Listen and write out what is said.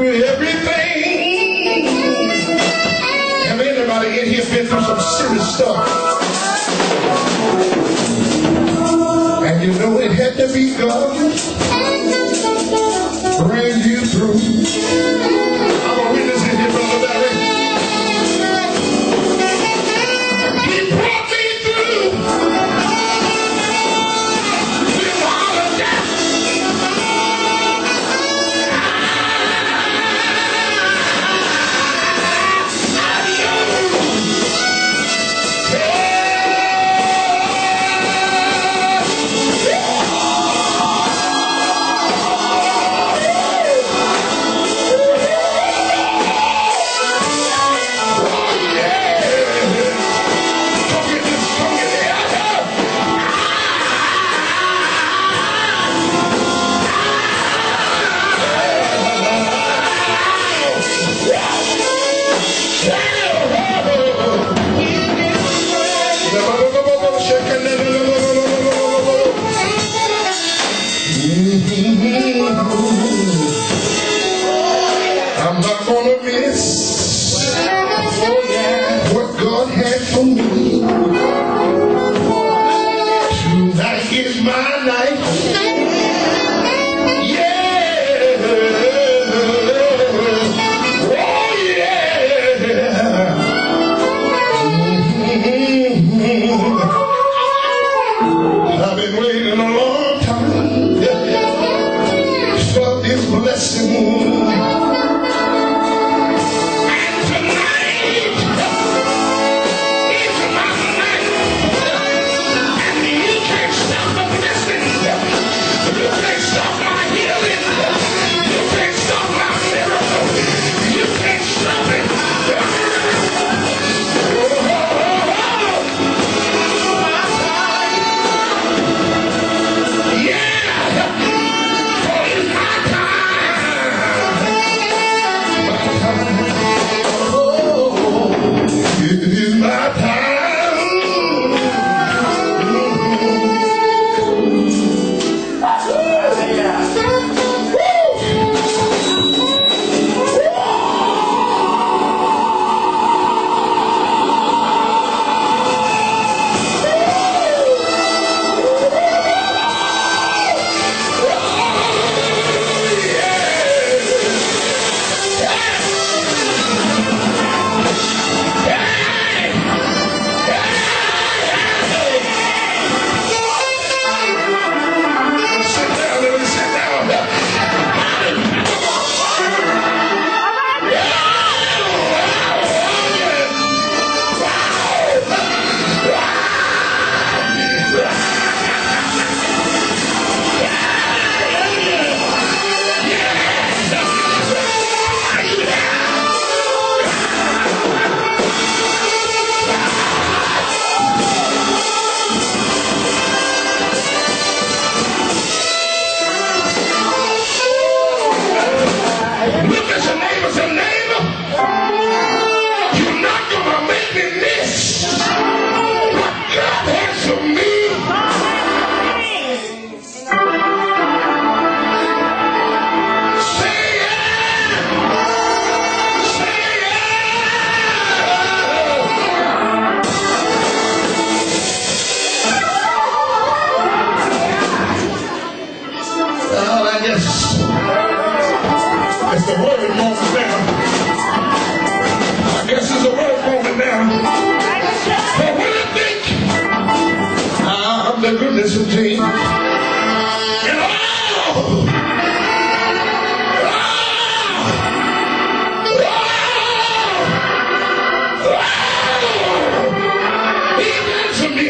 through everything. Have anybody in here been through some serious stuff? And you know it had to be God bring you through. I'm a witness in here, Brother Barry. He brought me through. With all of that. I'm not gonna miss what God had for me. Tonight is my night. Yeah. Oh yeah. I've been waiting a long time for this blessing. It's the word moment now. I guess it's a word moment now. But when I think of the goodness of Jesus, and he did to me,